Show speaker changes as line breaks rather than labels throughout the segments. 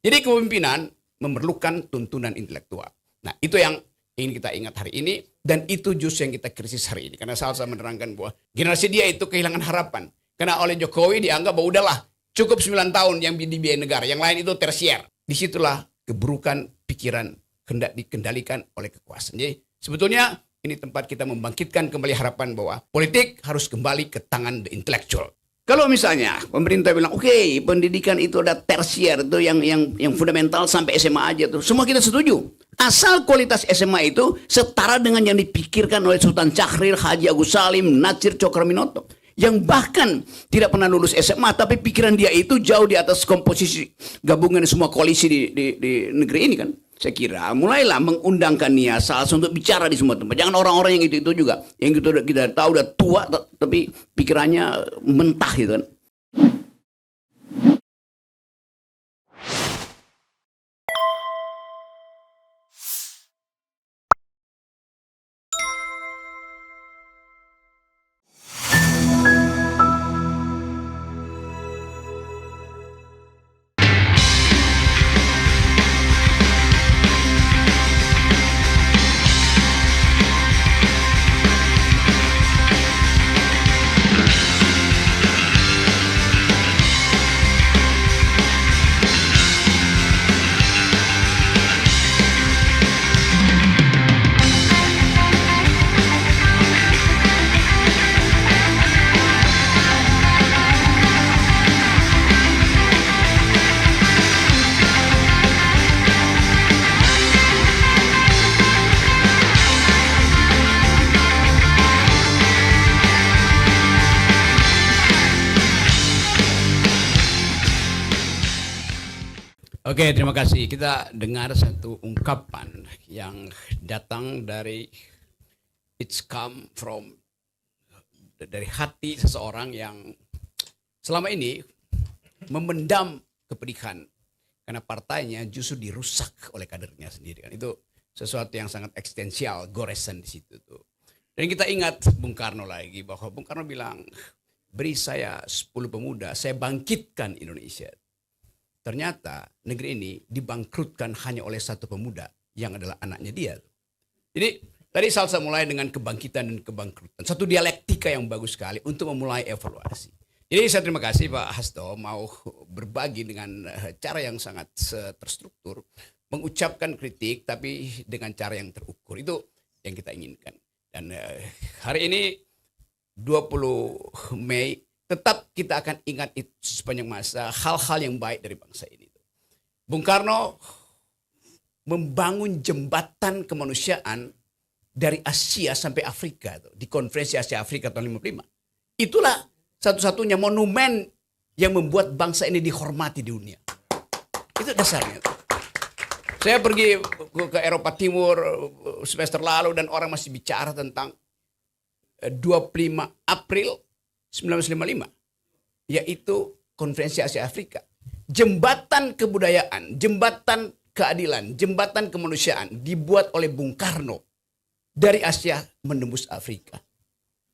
Jadi kepemimpinan memerlukan tuntunan intelektual. Nah, itu yang ingin kita ingat hari ini, dan itu justru yang kita krisis hari ini. Karena Salsa menerangkan bahwa generasi dia itu kehilangan harapan. Karena oleh Jokowi dianggap bahwa udahlah, cukup 9 tahun yang dibiayai negara, yang lain itu tersier. Disitulah keburukan pikiran hendak dikendalikan oleh kekuasaan. Jadi sebetulnya ini tempat kita membangkitkan kembali harapan bahwa politik harus kembali ke tangan the intellectual. Kalau misalnya pemerintah bilang, oke, pendidikan itu ada tersier, itu yang fundamental sampai SMA aja tuh. Semua kita setuju. Asal kualitas SMA itu setara dengan yang dipikirkan oleh Sultan Syahrir, Haji Agus Salim, Natsir Cokroaminoto. Yang bahkan tidak pernah lulus SMA, tapi pikiran dia itu jauh di atas komposisi gabungan semua koalisi di negeri ini kan. Saya kira mulailah mengundangkan Niasal untuk bicara di semua tempat. Jangan orang-orang yang itu juga. Yang kita tahu udah tua tapi pikirannya mentah gitu kan. Oke, terima kasih. Kita dengar satu ungkapan yang datang dari dari hati seseorang yang selama ini memendam kepedihan karena partainya justru dirusak oleh kadernya sendiri. Itu sesuatu yang sangat eksistensial, goresan di situ tuh. Dan kita ingat Bung Karno lagi, bahwa Bung Karno bilang, beri saya 10 pemuda, saya bangkitkan Indonesia. Ternyata negeri ini dibangkrutkan hanya oleh satu pemuda yang adalah anaknya dia. Jadi tadi Salsa mulai dengan kebangkitan dan kebangkrutan. Satu dialektika yang bagus sekali untuk memulai evaluasi. Jadi saya terima kasih Pak Hasto mau berbagi dengan cara yang sangat terstruktur. Mengucapkan kritik tapi dengan cara yang terukur. Itu yang kita inginkan. Dan hari ini 20 Mei tetap kita akan ingat itu sepanjang masa hal-hal yang baik dari bangsa ini. Bung Karno membangun jembatan kemanusiaan dari Asia sampai Afrika di konferensi Asia Afrika tahun 55. Itulah satu-satunya monumen yang membuat bangsa ini dihormati di dunia. Itu dasarnya. Saya pergi ke Eropa Timur semester lalu dan orang masih bicara tentang 25 April 1955, yaitu konferensi Asia Afrika. Jembatan kebudayaan, jembatan keadilan, jembatan kemanusiaan dibuat oleh Bung Karno dari Asia menembus Afrika.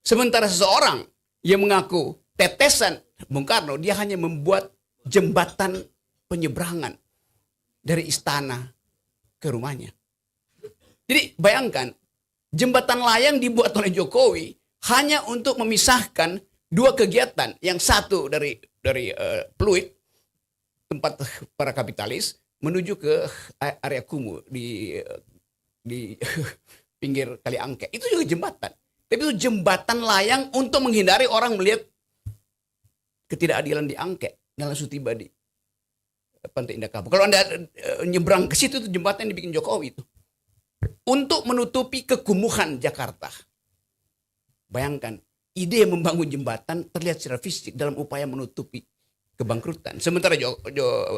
Sementara seseorang yang mengaku tetesan Bung Karno, dia hanya membuat jembatan penyeberangan dari istana ke rumahnya. Jadi bayangkan, jembatan layang dibuat oleh Jokowi hanya untuk memisahkan dua kegiatan, yang satu dari Pluit, tempat para kapitalis, menuju ke area kumuh di pinggir Kali Angke. Itu juga jembatan. Tapi itu jembatan layang untuk menghindari orang melihat ketidakadilan di Angke dan langsung tiba di Pantai Indah Kapuk. Kalau Anda nyebrang ke situ, itu jembatan yang dibikin Jokowi itu. Untuk menutupi kekumuhan Jakarta. Bayangkan, ide membangun jembatan terlihat secara fisik dalam upaya menutupi kebangkrutan. Sementara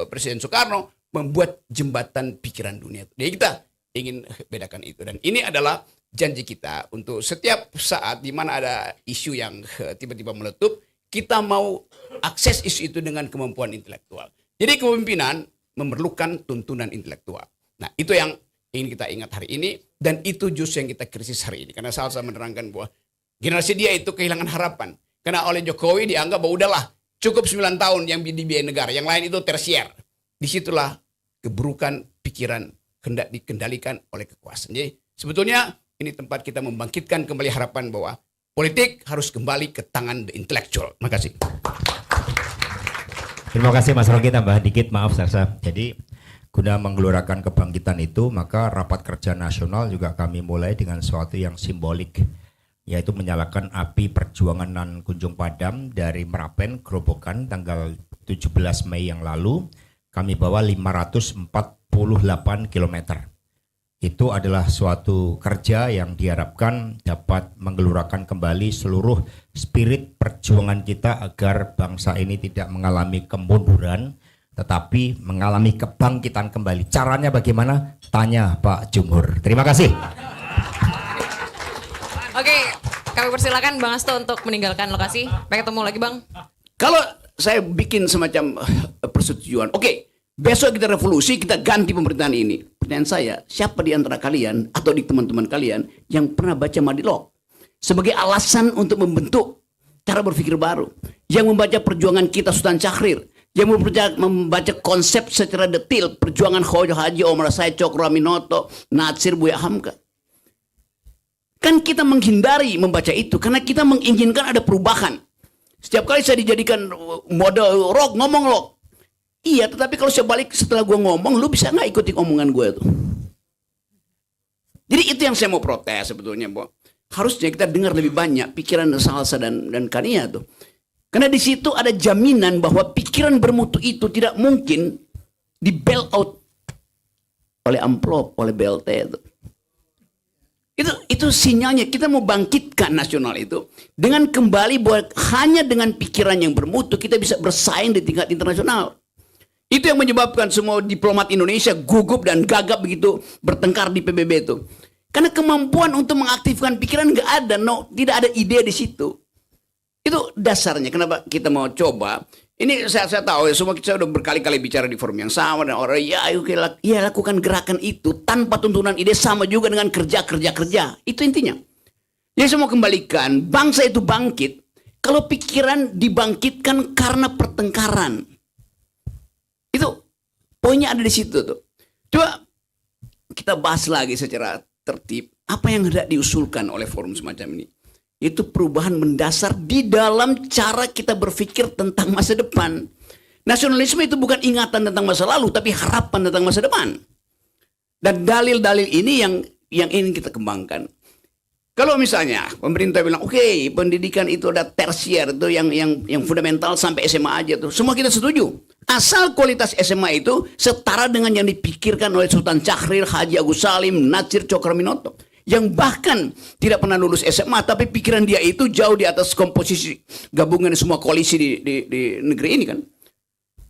Presiden Soekarno membuat jembatan pikiran dunia. Jadi kita ingin bedakan itu. Dan ini adalah janji kita untuk setiap saat di mana ada isu yang tiba-tiba meletup, kita mau akses isu itu dengan kemampuan intelektual. Jadi kepemimpinan memerlukan tuntunan intelektual. Nah, itu yang ingin kita ingat hari ini, dan itu justru yang kita krisis hari ini. Karena Salsa menerangkan bahwa generasi dia itu kehilangan harapan. Karena oleh Jokowi dianggap bahwa udahlah, cukup 9 tahun yang dibiayai negara. Yang lain itu tersier. Disitulah keburukan pikiran hendak dikendalikan oleh kekuasaan. Jadi sebetulnya ini tempat kita membangkitkan kembali harapan bahwa politik harus kembali ke tangan the intellectual. Terima kasih.
Terima kasih Mas Rocky, tambah dikit maaf Sarsa. Jadi guna menggelorakan kebangkitan itu, maka rapat kerja nasional juga kami mulai dengan sesuatu yang simbolik, yaitu menyalakan api perjuangan non kunjung padam dari Merapen, Grobogan tanggal 17 Mei yang lalu. Kami bawa 548 km. Itu adalah suatu kerja yang diharapkan dapat menggelurakan kembali seluruh spirit perjuangan kita agar bangsa ini tidak mengalami kemunduran, tetapi mengalami kebangkitan kembali. Caranya bagaimana? Tanya Pak Jumhur. Terima kasih.
Oke, kami persilakan Bang Hasto untuk meninggalkan lokasi. Sampai ketemu lagi Bang.
Kalau saya bikin semacam persetujuan, oke, besok kita revolusi, kita ganti pemerintahan ini. Pertanyaan saya, siapa di antara kalian atau di teman-teman kalian yang pernah baca Madilog sebagai alasan untuk membentuk cara berpikir baru, yang membaca perjuangan kita Sultan Syahrir, yang membaca konsep secara detail perjuangan Hojo Haji Omar Said, Cokro Aminoto, Natsir, Buya Hamka. Kan kita menghindari membaca itu karena kita menginginkan ada perubahan. Setiap kali saya dijadikan model rock, ngomong rock. Iya, tetapi kalau saya balik setelah gue ngomong, lu bisa nggak ikuti omongan gue itu? Jadi itu yang saya mau protes sebetulnya, Bo. Harusnya kita dengar lebih banyak pikiran Salsa dan Kania tuh. Karena di situ ada jaminan bahwa pikiran bermutu itu tidak mungkin di bail out oleh amplop, oleh BLT itu. Itu sinyalnya kita mau bangkitkan nasional itu dengan kembali bahwa hanya dengan pikiran yang bermutu kita bisa bersaing di tingkat internasional. Itu yang menyebabkan semua diplomat Indonesia gugup dan gagap begitu bertengkar di PBB itu. Karena kemampuan untuk mengaktifkan pikiran nggak ada, tidak ada ide di situ. Itu dasarnya kenapa kita mau coba. Ini saya tahu ya, semua kita sudah berkali-kali bicara di forum yang sama dan orang ya lakukan gerakan itu tanpa tuntunan ide sama juga dengan kerja. Itu intinya. Jadi saya mau kembalikan bangsa itu bangkit kalau pikiran dibangkitkan karena pertengkaran. Itu poinnya ada di situ tuh. Coba kita bahas lagi secara tertib apa yang hendak diusulkan oleh forum semacam ini. Itu perubahan mendasar di dalam cara kita berpikir tentang masa depan. Nasionalisme itu bukan ingatan tentang masa lalu, tapi harapan tentang masa depan. Dan dalil-dalil ini yang ingin kita kembangkan. Kalau misalnya pemerintah bilang, oke, pendidikan itu ada tersier, itu yang fundamental sampai SMA aja tuh. Semua kita setuju. Asal kualitas SMA itu setara dengan yang dipikirkan oleh Sultan Syahrir, Haji Agus Salim, Natsir, Cokro Aminoto. Yang bahkan tidak pernah lulus SMA, tapi pikiran dia itu jauh di atas komposisi gabungan semua koalisi di negeri ini kan.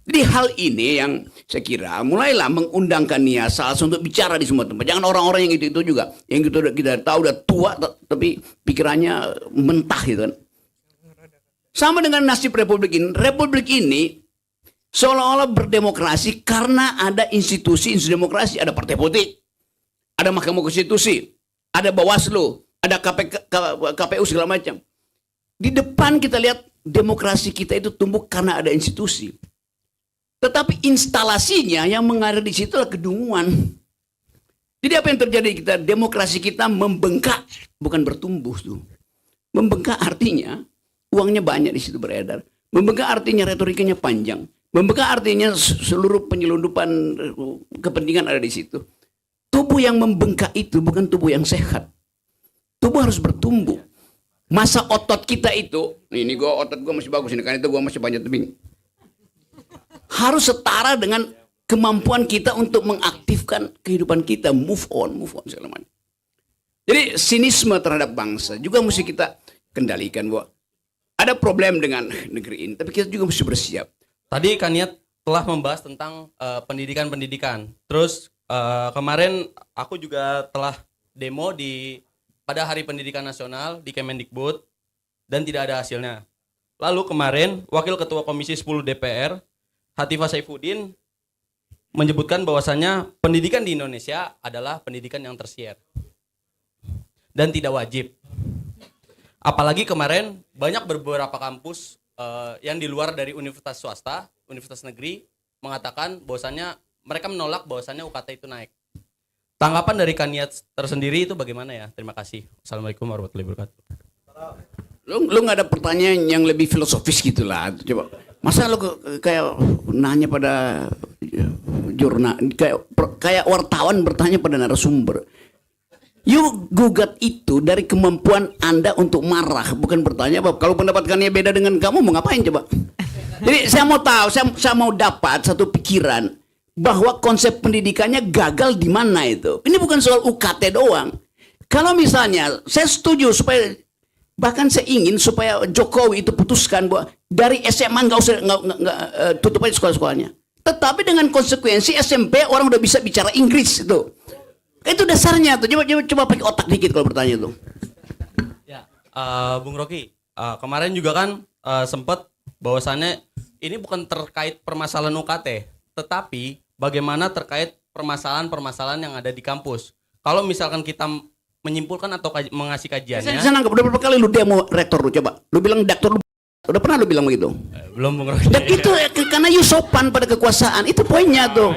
Jadi hal ini yang saya kira mulailah mengundangkan Nia Salsa untuk bicara di semua tempat. Jangan orang-orang yang itu juga, yang kita tahu udah tua tapi pikirannya mentah gitu kan. Sama dengan nasib Republik ini. Republik ini seolah-olah berdemokrasi karena ada institusi demokrasi, ada partai politik, ada Mahkamah Konstitusi, ada Bawaslu, ada KPU segala macam. Di depan kita lihat demokrasi kita itu tumbuh karena ada institusi. Tetapi instalasinya yang mengalir di situ adalah kedunguan. Jadi apa yang terjadi kita? Demokrasi kita membengkak, bukan bertumbuh tuh. Membengkak artinya uangnya banyak di situ beredar. Membengkak artinya retorikanya panjang. Membengkak artinya seluruh penyelundupan kepentingan ada di situ. Tubuh yang membengkak itu bukan tubuh yang sehat. Tubuh harus bertumbuh. Masa otot kita itu, ini otot gue masih bagus ini, kan itu gue masih banyak tebing. Harus setara dengan kemampuan kita untuk mengaktifkan kehidupan kita, move on segala macam. Jadi sinisme terhadap bangsa juga mesti kita kendalikan, bahwa ada problem dengan negeri ini, tapi kita juga mesti bersiap.
Tadi Kaniat telah membahas tentang pendidikan. Terus kemarin aku juga telah demo pada Hari Pendidikan Nasional di Kemendikbud dan tidak ada hasilnya. Lalu kemarin Wakil Ketua Komisi 10 DPR Hatifah Saifuddin menyebutkan bahwasannya pendidikan di Indonesia adalah pendidikan yang tersier dan tidak wajib. Apalagi kemarin banyak beberapa kampus yang di luar dari universitas swasta, universitas negeri mengatakan bahwasannya mereka menolak bahwasannya UKT itu naik. Tanggapan dari Kaniat tersendiri itu bagaimana ya? Terima kasih. Assalamualaikum warahmatullahi wabarakatuh.
Lu nggak ada pertanyaan yang lebih filosofis gitu lah. Coba. Masa lu kayak nanya pada jurnal, kayak wartawan bertanya pada narasumber. You gugat itu dari kemampuan Anda untuk marah, bukan bertanya bahwa kalau pendapatnya beda dengan kamu mau ngapain coba. Jadi saya mau tahu, saya mau dapat satu pikiran bahwa konsep pendidikannya gagal di mana itu. Ini bukan soal UKT doang. Kalau misalnya saya setuju supaya, bahkan saya ingin supaya Jokowi itu putuskan bahwa dari SMA nggak usah tutup aja sekolah-sekolahnya. Tetapi dengan konsekuensi SMP orang udah bisa bicara Inggris itu. Itu dasarnya tuh. Coba pakai otak dikit kalau bertanya tuh.
Ya, Bung Rocky, kemarin juga kan sempat bahwasannya ini bukan terkait permasalahan UKT, tetapi bagaimana terkait permasalahan-permasalahan yang ada di kampus. Kalau misalkan kita menyimpulkan atau mengasih kajiannya.
Saya nangkep udah berapa kali lu demo rektor lu coba. Lu bilang rektor lu udah pernah lu bilang begitu?
Belum Bung Rocky.
Dan itu karena you sopan pada kekuasaan. Itu poinnya tuh.